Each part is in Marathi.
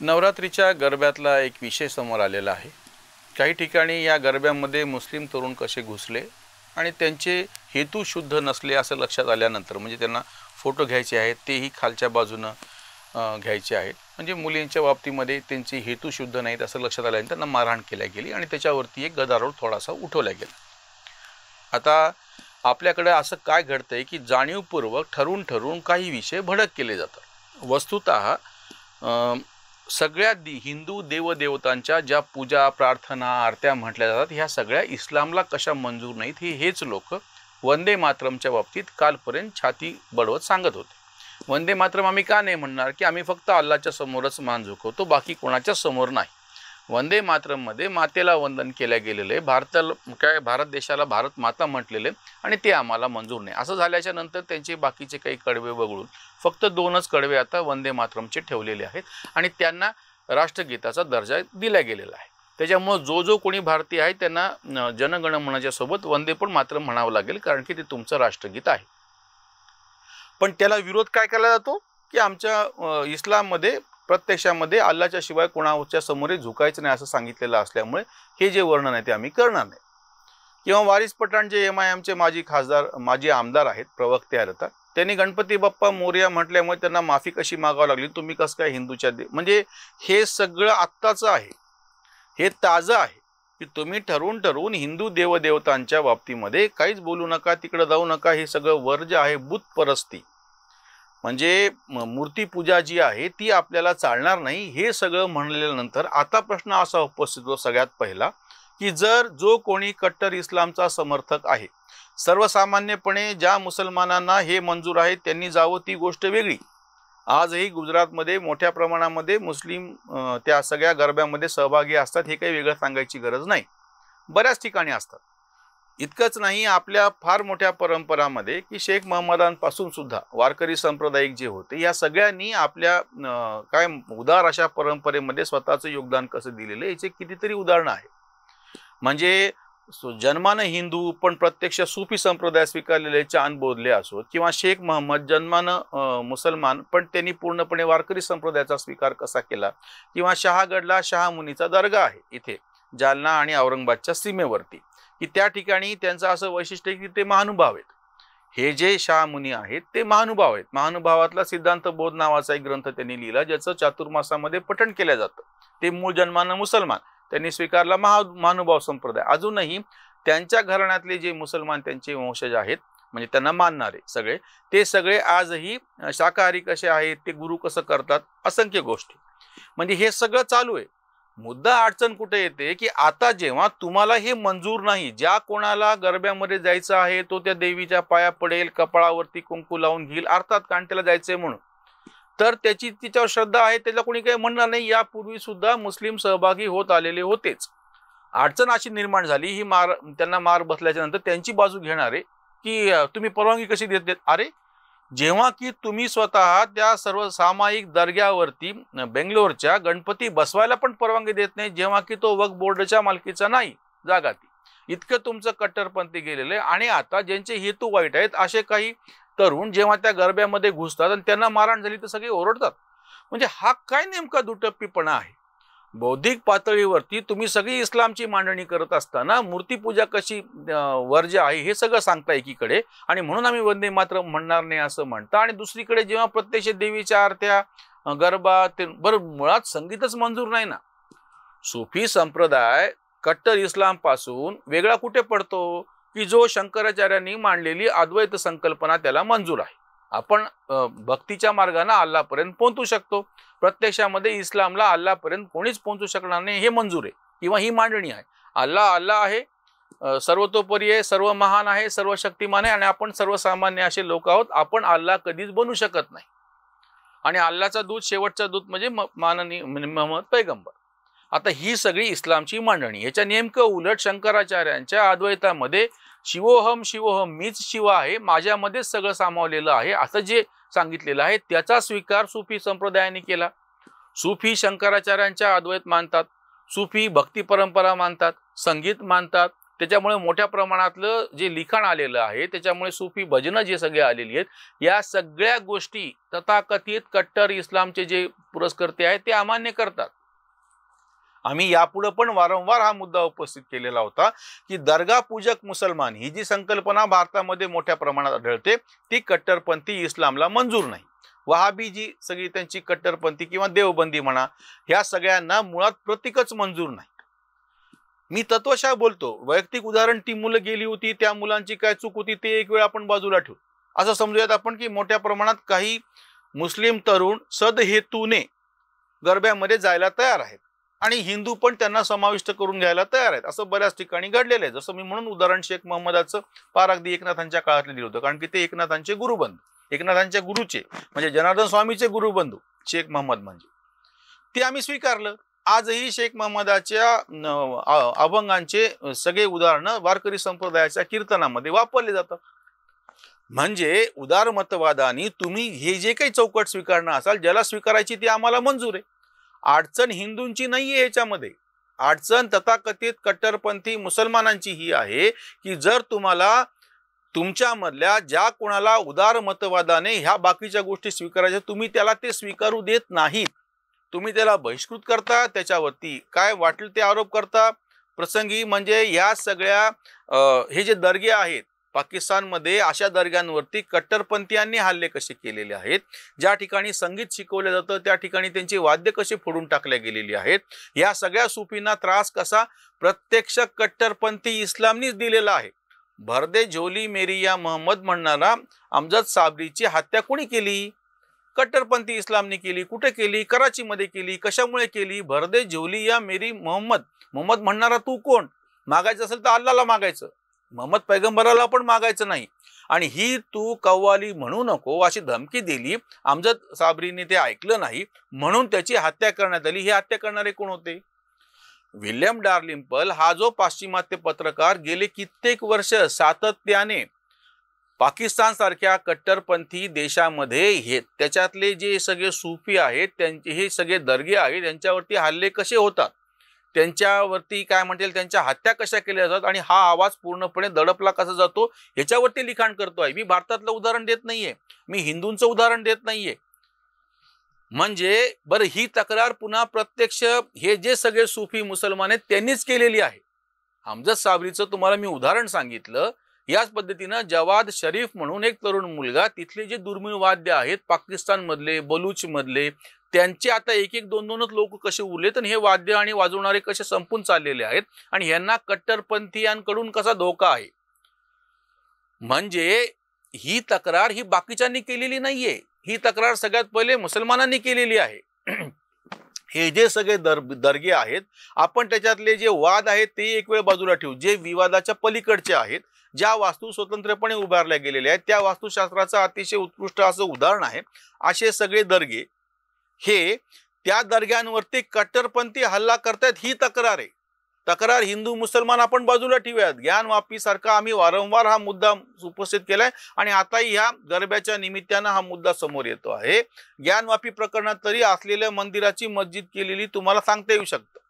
नवरात्रीच्या गरब्यातला एक विषय समोर आलेला आहे। काही ठिकाणी या गरब्यामध्ये मुस्लिम तरुण कसे घुसले आणि त्यांचे हेतू शुद्ध नसले असं लक्षात आल्यानंतर म्हणजे त्यांना फोटो घ्यायचे आहेत तेही खालच्या बाजूने घ्यायचे आहेत। म्हणजे मुलींच्या बाबतीमध्ये त्यांचे हेतू शुद्ध नाहीत असं लक्षात आल्यानंतर त्यांना मारहाण केली गेली आणि त्याच्यावरती एक गदारोळ थोडासा उठवला गेला। आता आपल्याकडे असं काय घडतंय की जाणीवपूर्वक ठरवून काही विषय भडक केले जातात। वस्तुतः सगळ्या हिंदू देवदेवतांच्या ज्या पूजा प्रार्थना आरत्या म्हटल्या जातात ह्या सगळ्या इस्लामला कशा मंजूर नाहीत हेच लोक वंदे मातरमच्या बाबतीत कालपर्यंत छाती बडवत सांगत होते। वंदे मातरम आम्ही का नाही म्हणणार की आम्ही फक्त अल्लाहच्या समोरच मान झुकवतो, बाकी कोणाच्या समोर नाही। वंदे मातरम मध्ये मातेला वंदन केल्या गेलेले, भारत देशाला भारत माता म्हटलेले आणि ते आम्हाला मंजूर नाही असं झाल्याच्या नंतर त्यांचे बाकीचे काही कडवे वगळून फक्त 2च कडवे आता वंदे मातरमचे ठेवलेले आहेत आणि त्यांना राष्ट्रगीताचा दर्जा दिला गेलेला आहे। त्याच्यामुळे जो कोणी भारतीय आहे त्यांना जनगणमनाच्या सोबत वंदे पण मातरम म्हणावं लागेल, कारण की ते तुमचं राष्ट्रगीत आहे। पण त्याला विरोध काय केला जातो की आमच्या इस्लाममध्ये प्रत्यक्षामध्ये अल्लाहच्या शिवाय कोणाच्या समोर झुकायचं नाही असं सांगितलेलं असल्यामुळे हे जे वर्णन आहे ते आम्ही करणार नाही। किंवा वारिस पठाण जे MIMचे माजी आमदार आहेत, प्रवक्ते आहेत, त्यांनी गणपती बाप्पा मोरया म्हटल्यामुळे त्यांना माफी कशी मागावी लागली, तुम्ही कसं काय हिंदूच्या म्हणजे हे सगळं आत्ताचं आहे, हे ताजं आहे की तुम्ही ठरवून हिंदू देवदेवतांच्या बाबतीमध्ये काहीच बोलू नका, तिकडे जाऊ नका, हे सगळं वर्ज्य आहे। बुतपरस्ती म्हणजे मूर्तीपूजा जी आहे ती आपल्याला चालणार नाही हे सगळं म्हणल्यानंतर आता प्रश्न असा उपस्थित होतो सगळ्यात पहिला की जर जो कोणी कट्टर इस्लामचा समर्थक आहे, सर्वसामान्यपणे ज्या मुसलमानांना हे मंजूर आहे त्यांनी जावं ती गोष्ट वेगळी। आजही गुजरातमध्ये मोठ्या प्रमाणामध्ये मुस्लिम त्या सगळ्या गरब्यामध्ये सहभागी असतात, हे काही वेगळं सांगायची गरज नाही, बऱ्याच ठिकाणी असतात। इतकंच नाही, आपल्या फार मोठ्या परंपरामध्ये की शेख महम्मदांपासून सुद्धा वारकरी संप्रदायिक जे होते या सगळ्यांनी आपल्या काय उदार अशा परंपरेमध्ये स्वतःचं योगदान कसं दिलेलं याचे कितीतरी उदाहरणं आहेत। म्हणजे जन्मानं हिंदू पण प्रत्यक्ष सुफी संप्रदाय स्वीकारलेले चांद बोधले असोत, किंवा शेख महम्मद जन्मानं मुसलमान पण त्यांनी पूर्णपणे वारकरी संप्रदायाचा स्वीकार कसा केला, किंवा शहागडला शहामुनीचा दर्गा आहे इथे जालना आणि औरंगाबादच्या सीमेवरती की त्या ठिकाणी त्यांचं असं वैशिष्ट्य की ते महानुभाव आहेत। हे जे शहामुनी आहेत ते महानुभाव आहेत। महानुभावातला सिद्धांत बोध नावाचा एक ग्रंथ त्यांनी लिहिला ज्याचं चातुर्मासामध्ये पठण केलं जातं। ते मूळ जन्मानं मुसलमान, त्यांनी स्वीकारला महानुभाव संप्रदाय। अजूनही त्यांच्या घराण्यातले जे मुसलमान त्यांचे वंशज आहेत म्हणजे त्यांना मानणारे सगळे, ते सगळे आजही शाकाहारी कसे आहेत, ते गुरु कसं करतात, असंख्य गोष्टी म्हणजे हे सगळं चालू आहे। मुद्दा अडचण कुठे येते की आता जेव्हा तुम्हाला हे मंजूर नाही, ज्या कोणाला गरब्यामध्ये जायचं आहे तो त्या देवीच्या पाया पडेल, कपाळावरती कुंकू लावून घेईल, अर्थात कांटेला जायचंय म्हणून, तर त्याची तिच्यावर श्रद्धा आहे, त्याला कोणी काही म्हणणार नाही। यापूर्वी सुद्धा मुस्लिम सहभागी होत आलेले होतेच। अडचण अशी निर्माण झाली, ही त्यांना मार बसल्याच्या नंतर त्यांची बाजू घेणारे की तुम्ही परवानगी कशी देत, अरे जेव्हा की तुम्ही स्वतः त्या सर्व सामायिक दर्ग्यावरती बेंगलोरच्या गणपती बसवायला पण परवानगी देत नाही, जेव्हा की तो वक्फ बोर्डच्या मालकीचा नाही जागा ती, इतकं तुमचं कट्टरपंथी गेलेलं आहे। आणि आता ज्यांचे हेतू वाईट आहेत असे काही तरुण जेव्हा त्या गरब्यामध्ये घुसतात आणि त्यांना मारहाण झाली तर सगळे ओरडतात। म्हणजे हा काय नेमका दुटप्पीपणा आहे। बौद्धिक पातळीवरती तुम्ही सगळी इस्लामची मांडणी करत असताना मूर्तीपूजा कशी वर्ज्य आहे हे सगळं सांगता एकीकडे, आणि म्हणून आम्ही वंदे मातरम म्हणणार नाही असं म्हणता, आणि दुसरीकडे जेव्हा प्रत्यक्ष देवीच्या आरत्या गरबा ते बरं मुळात संगीतच मंजूर नाही ना। सुफी संप्रदाय कट्टर इस्लाम पासून वेगळा कुठे पडतो की जो शंकराचार्यांनी मांडलेली अद्वैत संकल्पना त्याला मंजूर आहे। आपण भक्तीच्या मार्गाने अल्लापर्यंत पोहोचू शकतो, प्रत्यक्षामध्ये इस्लामला अल्लापर्यंत कोणीच पोहोचू शकणार नाही हे मंजूर आहे, किंवा ही मांडणी आहे। अल्लाह आहे, सर्वतोपरी आहे, सर्व महान आहे, सर्व शक्तिमान आहे, आणि आपण सर्वसामान्य असे लोक आहोत, आपण अल्लाह कधीच बनू शकत नाही। आणि अल्लाहचा दूत, शेवटचा दूत म्हणजे माननीय मोहम्मद पैगंबर। आता ही सगळी इस्लामची मांडणी, याच्या नेमकं उलट शंकराचार्यांच्या अद्वैतामध्ये शिवोहम शिवोहम, मीच शिव आहे, माझ्यामध्येच सगळं सामावलेलं आहे असं जे सांगितलेलं आहे त्याचा स्वीकार सुफी संप्रदायाने केला। सुफी शंकराचार्यांच्या अद्वैत मानतात, सुफी भक्ती परंपरा मानतात, संगीत मानतात, त्याच्यामुळे मोठ्या प्रमाणातलं जे लिखाण आलेलं आहे, त्याच्यामुळे सुफी भजनं जे सगळे आलेली आहेत, या सगळ्या गोष्टी तथाकथित कट्टर इस्लामचे जे पुरस्कर्ते आहेत ते अमान्य करतात. आम्ही यापुढे पण वारंवार हा मुद्दा उपस्थित केलेला होता की दर्गा पूजक मुसलमान ही जी संकल्पना भारतामध्ये मोठ्या प्रमाणात आढळते ती कट्टरपंथी इस्लामला मंजूर नाही. वहाबी जी सगळी त्यांची कट्टरपंथी किंवा देवबंदी म्हणा, ह्या सगळ्यांना मुळात प्रतीकच मंजूर नाही. मी तत्वशः बोलतो. वैयक्तिक उदाहरण, ती मुलं गेली होती, त्या मुलांची काय चूक होती ते एक वेळ आपण बाजूला ठेवू. असं समजूयात आपण की मोठ्या प्रमाणात काही मुस्लिम तरुण सदहेतूने गरब्यामध्ये जायला तयार आहेत आणि हिंदू पण त्यांना समाविष्ट करून घ्यायला तयार आहेत. असं बऱ्याच ठिकाणी घडलेलं आहे. जसं मी म्हणून उदाहरण शेख महम्मदाचं पार अगदी एकनाथांच्या काळातले दिलं होतं, कारण की ते एकनाथांचे गुरुबंधू, एकनाथांच्या गुरुचे म्हणजे जनार्दन स्वामीचे गुरुबंधू शेख महम्मद म्हणजे, ते आम्ही स्वीकारलं. आजही शेख महम्मदाच्या अभंगांचे सगळे उदाहरणं वारकरी संप्रदायाच्या कीर्तनामध्ये वापरले जातात. म्हणजे उदारमतवादाने तुम्ही हे जे काही चौकट स्वीकारणार असाल, ज्याला स्वीकारायची ती आम्हाला मंजूर आहे. अडचण हिंदूंची नाहीये याच्यामध्ये, अडचण तथाकथित कट्टरपंथी मुसलमानांची ही आहे की जर तुम्हाला तुमच्यामधल्या ज्या कोणाला उदारमतवादाने ह्या बाकीच्या गोष्टी स्वीकारायच्या, तुम्ही त्याला ते स्वीकारू देत नाहीत, तुम्ही त्याला बहिष्कृत करता, त्याच्यावरती काय वाटेल ते आरोप करता. प्रसंगी म्हणजे या सगळ्या हे जे दर्गे आहेत पाकिस्तानमध्ये, अशा दर्ग्यांवरती कट्टरपंथीयांनी हल्ले कसे केलेले आहेत, ज्या ठिकाणी संगीत शिकवलं जातं त्या ठिकाणी त्यांची वाद्य कशी फोडून टाकल्या गेलेली आहेत, या सगळ्या सुफींना त्रास कसा प्रत्यक्ष कट्टरपंथी इस्लामनीच दिलेला आहे. भरदे झोली मेरी या मोहम्मद म्हणणारा अमजद साबरीची हत्या कोणी केली? कट्टरपंथी इस्लामने केली. कुठे केली? कराचीमध्ये केली. कशामुळे केली? भरदे झोली या मेरी मोहम्मद. मोहम्मद म्हणणारा तू कोण? मागायचं असेल तर अल्लाहला मागायचं, मोहम्मद पैगंबराला पण मागायचं नाही. आणि ही तू कव्वाली म्हणू नको अशी धमकी दिली. अमजद साबरीने ते ऐकलं नाही म्हणून त्याची हत्या करण्यात आली. ही हत्या करणारे कोण होते? विल्यम डार्लिंपल हा जो पाश्चिमात्य पत्रकार गेले कित्येक वर्ष सातत्याने पाकिस्तान सारख्या कट्टरपंथी देशामध्ये हे त्याच्यातले जे सगळे सुफी आहेत, त्यांचे हे सगळे दर्गे आहेत, त्यांच्यावरती हल्ले कसे होतात, त्यांच्यावरती काय म्हणतील त्यांच्या हत्या कशा केल्या जातात आणि हा आवाज पूर्णपणे दडपला कसा जातो ह्याच्यावरती लिखाण करतोय. मी भारतातलं उदाहरण देत नाहीये, मी हिंदूंचं उदाहरण देत नाहीये. म्हणजे बरं, ही तक्रार पुन्हा प्रत्यक्ष हे जे सगळे सुफी मुसलमान आहेत त्यांनीच केलेली आहे. अमजद साबरीचं तुम्हाला मी उदाहरण सांगितलं. याच पद्धतीनं जवाद शरीफ म्हणून एक तरुण मुलगा, तिथले जे दुर्मिळ वाद्य आहेत पाकिस्तान मधले, बलूच मधले, त्यांचे आता एक एक दोन दोनच लोक कसे उरले, तर हे वाद्य आणि वाजवणारे कसे संपून चाललेले आहेत आणि यांना कट्टरपंथीयांकडून कसा धोका आहे. म्हणजे ही तक्रार ही बाकीच्यांनी केलेली नाहीये, ही तक्रार सगळ्यात पहिले मुसलमानांनी केलेली आहे. हे जे सगळे दर्गे आहेत, आपण त्याच्यातले जे वाद आहेत ते एक वेळ बाजूला ठेवू. जे विवादाच्या पलीकडचे आहेत, ज्या वास्तू स्वतंत्रपणे उभारल्या गेलेल्या आहेत, त्या वास्तुशास्त्राचं अतिशय उत्कृष्ट असं उदाहरण आहे. असे सगळे दर्गे हे त्या दर्ग्यांवरती कट्टरपंथी हल्ला करतायत, ही तक्रार आहे. तक्रार हिंदू मुसलमान आपण बाजूला ठेवूयात. ज्ञानवापी सारखा आम्ही वारंवार हा मुद्दा उपस्थित केलाय आणि आताही ह्या गरब्याच्या निमित्तानं हा मुद्दा समोर येतो आहे. ज्ञानवापी प्रकरणात तरी असलेल्या मंदिराची मस्जिद केलेली तुम्हाला सांगता येऊ शकतं.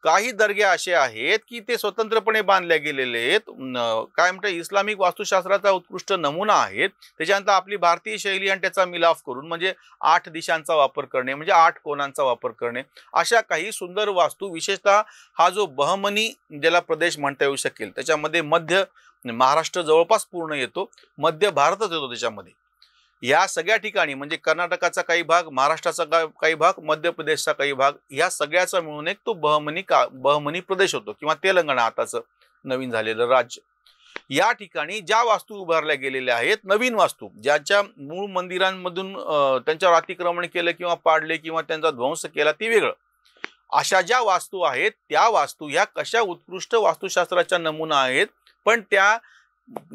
काही दर्गे असे आहेत की ते स्वतंत्रपणे बांधले गेलेले आहेत. काय म्हणतात, इस्लामिक वास्तुशास्त्राचा उत्कृष्ट नमुना आहेत. त्याच्यानंतर आपली भारतीय शैली आणि त्याचा मिलाफ करून म्हणजे 8 दिशांचा वापर करणे, म्हणजे 8 कोणांचा वापर करणे, अशा काही सुंदर वास्तू, विशेषतः हा जो बहमनी ज्याला प्रदेश म्हणता येऊ शकेल, त्याच्यामध्ये मध्य महाराष्ट्र जवळपास पूर्ण येतो, मध्य भारतच येतो त्याच्यामध्ये. या सगळ्या ठिकाणी म्हणजे कर्नाटकाचा काही भाग, महाराष्ट्राचा काही भाग, मध्य प्रदेशचा काही भाग, या सगळ्याचा मिळून एक तो बहमनी प्रदेश होतो किंवा तेलंगणा आताचं नवीन झालेलं राज्य. या ठिकाणी ज्या वास्तू उभारल्या गेलेल्या आहेत, नवीन वास्तू ज्याच्या मूळ मंदिरांमधून त्यांच्यावर अतिक्रमण केलं किंवा पाडले किंवा त्यांचा ध्वंस केला ते वेगळं, अशा ज्या वास्तू आहेत त्या वास्तू ह्या कशा उत्कृष्ट वास्तुशास्त्राच्या नमुना आहेत, पण त्या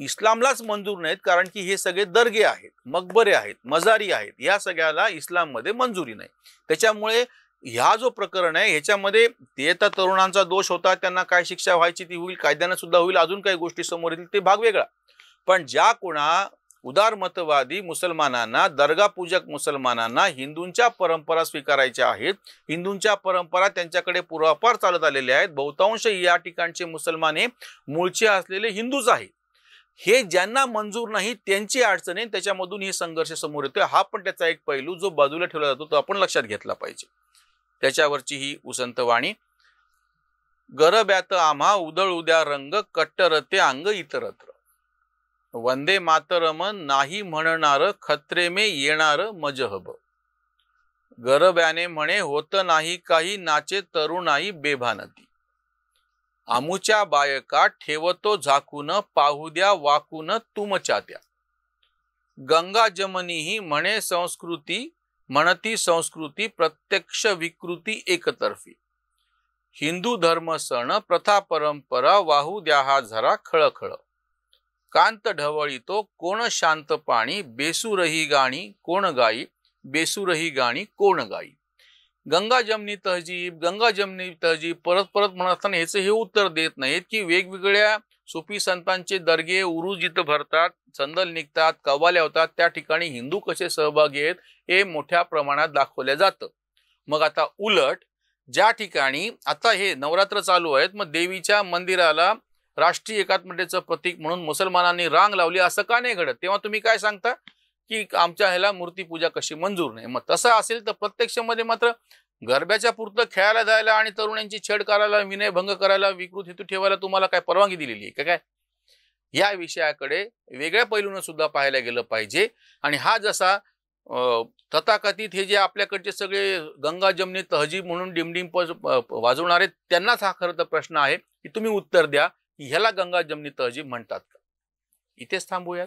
इस्लामलाच मंजूर नाहीत. कारण की हे सगळे दर्गे आहेत, मकबरे आहेत, मजारी आहेत, या सगळ्याला इस्लाममध्ये मंजुरी नाही. त्याच्यामुळे ह्या जो प्रकरण आहे ह्याच्यामध्ये ते तर तरुणांचा दोष होता, त्यांना काय शिक्षा व्हायची ती होईल, कायद्याने सुद्धा होईल, अजून काही गोष्टी समोर येतील, ते भाग वेगळा. पण ज्या कोणा उदारमतवादी मुसलमानांना, दर्गा पूजक मुसलमानांना हिंदूंच्या परंपरा स्वीकारायच्या आहेत. हिंदूंच्या परंपरा त्यांच्याकडे पूर्वापार चालत आलेल्या आहेत. बहुतांश या ठिकाणचे मुसलमान हे मूळचे असलेले हिंदूच आहेत. हे ज्यांना मंजूर नाही त्यांची अडचण आहे, त्याच्यामधून हे संघर्ष समोर येतोय. हा पण त्याचा एक पैलू जो बाजूला ठेवला जातो तो आपण लक्षात घेतला पाहिजे. त्याच्यावरची ही उसंत वाणी. गरब्यात आम्हा उदळ उद्या रंग, कट्टरते अंग इतरत्र. वंदे मातरम नाही म्हणणार, खत्रे में येणार मजहब. गरब्याने म्हणे होत नाही काही, नाचे तरुणाई बेभानती. आमुच्या बायका ठेवतो झाकून, पाहू द्या वाकून तुमच्या त्या. गंगा जमनीही म्हणे संस्कृती, म्हणती संस्कृती प्रत्यक्ष विकृती एकतर्फी. हिंदू धर्म सण प्रथा परंपरा, वाहू द्या हा झरा खळखळ. कांत ढवळीतो कोण शांत पाणी, बेसुरही गाणी कोण गाई, बेसुरही गाणी कोण गाई. गंगा जमनी तहजीब परत परत म्हणत असताना ह्याचं हे उत्तर देत नाहीत की वेगवेगळ्या सुफी संतांचे दर्गे उरूज जिथं भरतात, चंदल निघतात, कव्वाल्या होतात, त्या ठिकाणी हिंदू कसे सहभागी आहेत हे मोठ्या प्रमाणात दाखवलं जातं. मग आता उलट ज्या ठिकाणी आता हे नवरात्र चालू आहेत, मग देवीच्या मंदिराला राष्ट्रीय एकात्मतेचं प्रतीक म्हणून मुसलमानांनी रांग लावली, असं का नाही घडत? तेव्हा तुम्ही काय सांगता की आमच्या ह्याला मूर्ती पूजा कशी मंजूर नाही. मग तसं असेल तर प्रत्यक्षमध्ये मात्र गरब्याच्या पुरतं खेळायला जायला आणि तरुणांची छेड करायला, विनयभंग करायला, विकृत हेतू ठेवायला तुम्हाला काय परवानगी दिलेली आहे काय? या विषयाकडे वेगळ्या पैलून सुद्धा पाहायला गेलं पाहिजे. आणि हा जसा तथाकथित हे जे आपल्याकडचे सगळे गंगा जमनी तहजीब म्हणून डिमडिम वाजवणारे त्यांनाच हा खरं तर प्रश्न आहे की तुम्ही उत्तर द्या की ह्याला गंगा जमनी तहजीब म्हणतात का? इथेच थांबूयात.